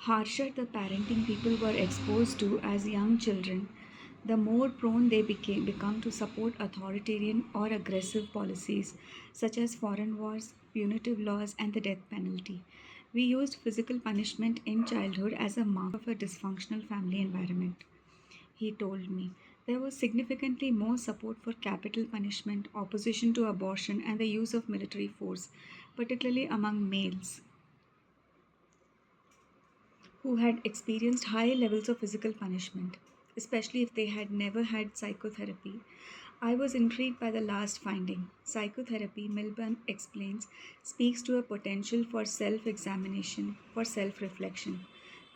harsher the parenting people were exposed to as young children, the more prone they become to support authoritarian or aggressive policies such as foreign wars, punitive laws, and the death penalty. We used physical punishment in childhood as a mark of a dysfunctional family environment, he told me. There was significantly more support for capital punishment, opposition to abortion, and the use of military force, particularly among males who had experienced high levels of physical punishment, especially if they had never had psychotherapy. I was intrigued by the last finding. Psychotherapy, Milburn explains, speaks to a potential for self examination, for self reflection.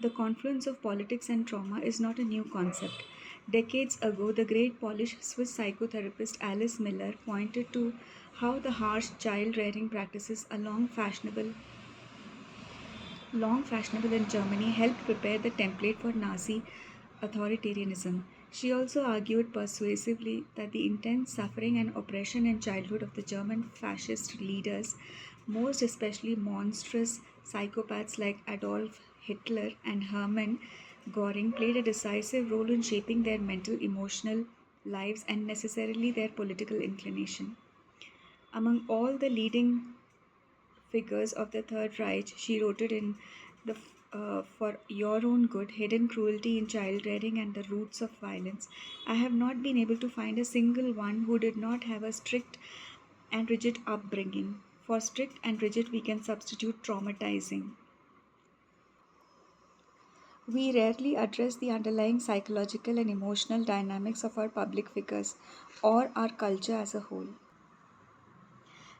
The confluence of politics and trauma is not a new concept. Decades ago, the great Polish Swiss psychotherapist Alice Miller pointed to how the harsh child rearing practices long fashionable in Germany, helped prepare the template for Nazi authoritarianism. She also argued persuasively that the intense suffering and oppression in childhood of the German fascist leaders, most especially monstrous psychopaths like Adolf Hitler and Hermann Göring, played a decisive role in shaping their mental, emotional lives and necessarily their political inclination. Among all the leading figures of the Third Reich, she wrote it in the For Your Own Good, Hidden Cruelty in Child Rearing and the Roots of Violence. I have not been able to find a single one who did not have a strict and rigid upbringing. For strict and rigid, we can substitute traumatizing. We rarely address the underlying psychological and emotional dynamics of our public figures or our culture as a whole.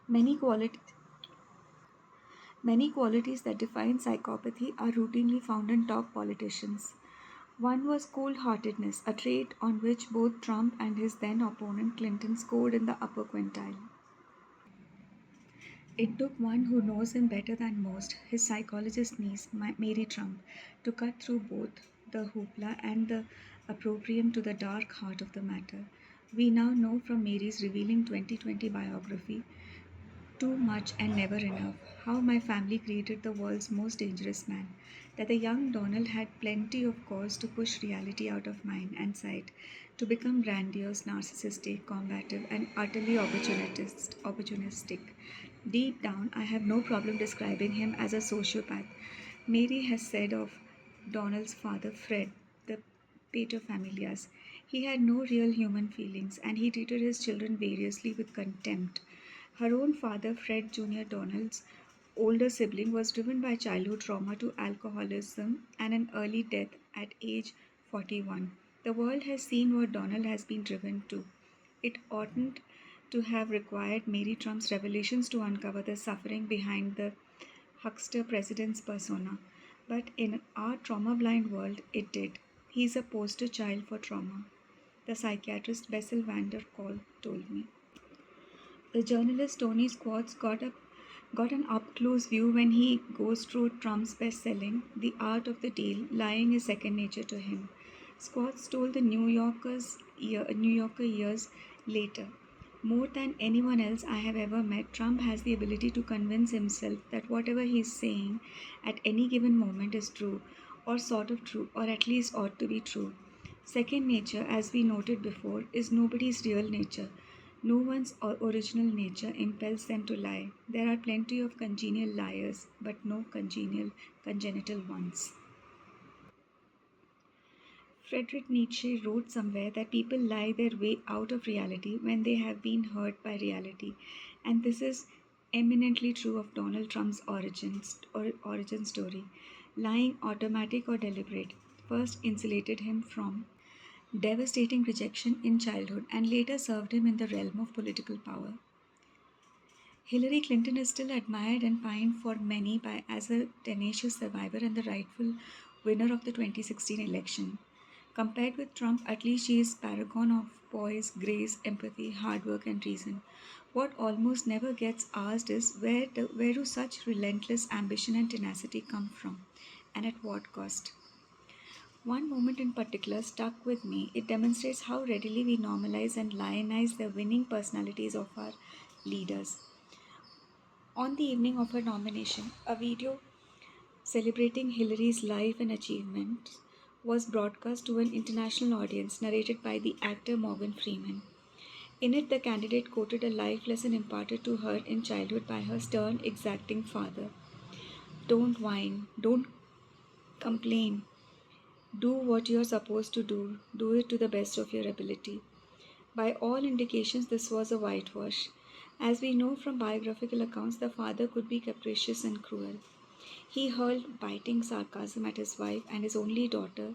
Many qualities Many qualities that define psychopathy are routinely found in top politicians. One was cold heartedness, a trait on which both Trump and his then opponent Clinton scored in the upper quintile. It took one who knows him better than most, his psychologist niece, Mary Trump, to cut through both the hoopla and the opprobrium to the dark heart of the matter. We now know from Mary's revealing 2020 biography, Too Much and Never Enough, how my family created the world's most dangerous man, that the young Donald had plenty of cause to push reality out of mind and sight, to become grandiose, narcissistic, combative, and utterly opportunistic. Deep down, I have no problem describing him as a sociopath. Mary has said of Donald's father, Fred, the paterfamilias, he had no real human feelings and he treated his children variously with contempt. Her own father, Fred Jr. Donald's older sibling, was driven by childhood trauma to alcoholism and an early death at age 41. The world has seen what Donald has been driven to. It oughtn't to have required Mary Trump's revelations to uncover the suffering behind the huckster president's persona. But in our trauma blind world, it did. He's a poster child for trauma, the psychiatrist Bessel van der Kolk told me. The journalist Tony Squats got an up-close view when he ghost wrote Trump's best-selling The Art of the Deal, Lying is Second Nature to him. Squats told the New Yorker years later, more than anyone else I have ever met, Trump has the ability to convince himself that whatever he's saying at any given moment is true, or sort of true, or at least ought to be true. Second nature, as we noted before, is nobody's real nature. No one's original nature impels them to lie. There are plenty of congenial liars, but no congenital ones. Friedrich Nietzsche wrote somewhere that people lie their way out of reality when they have been hurt by reality, and this is eminently true of Donald Trump's origin story. Lying, automatic or deliberate, first insulated him from devastating rejection in childhood and later served him in the realm of political power. Hillary Clinton is still admired and pined for many as a tenacious survivor and the rightful winner of the 2016 election. Compared with Trump, at least she is paragon of poise, grace, empathy, hard work, and reason. What almost never gets asked is where do such relentless ambition and tenacity come from, and at what cost? One moment in particular stuck with me. It demonstrates how readily we normalize and lionize the winning personalities of our leaders. On the evening of her nomination, a video celebrating Hillary's life and achievements, was broadcast to an international audience, narrated by the actor Morgan Freeman. In it, the candidate quoted a life lesson imparted to her in childhood by her stern, exacting father. Don't whine, don't complain, do what you're supposed to do it to the best of your ability. By all indications, this was a whitewash. As we know from biographical accounts, the father could be capricious and cruel. He hurled biting sarcasm at his wife and his only daughter,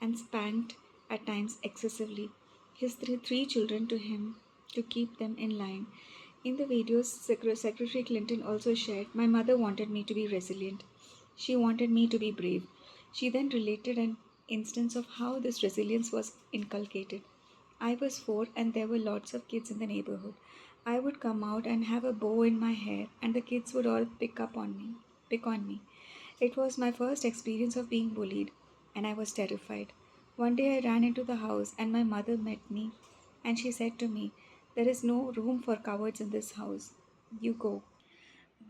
and spanked, at times excessively, his three children to him to keep them in line. In the videos, Secretary Clinton also shared, "My mother wanted me to be resilient. She wanted me to be brave." She then related an instance of how this resilience was inculcated. "I was four and there were lots of kids in the neighborhood. I would come out and have a bow in my hair, and the kids would all pick on me. It was my first experience of being bullied, and I was terrified. One day I ran into the house, and my mother met me, and she said to me, 'There is no room for cowards in this house. You go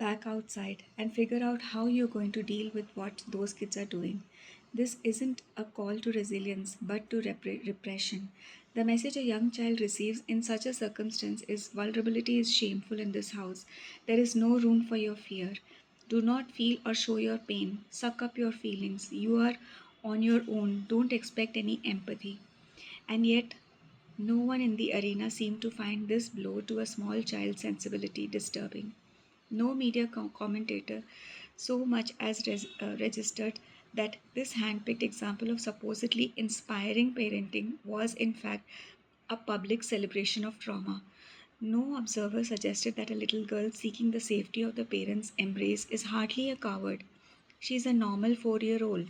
back outside and figure out how you're going to deal with what those kids are doing.' This isn't a call to resilience, but to repression. The message a young child receives in such a circumstance is, vulnerability is shameful in this house. There is no room for your fear. Do not feel or show your pain. Suck up your feelings. You are on your own. Don't expect any empathy." And yet, no one in the arena seemed to find this blow to a small child's sensibility disturbing. No media commentator so much as registered that this hand-picked example of supposedly inspiring parenting was in fact a public celebration of trauma. No observer suggested that a little girl seeking the safety of the parents' embrace is hardly a coward. She is a normal 4-year-old.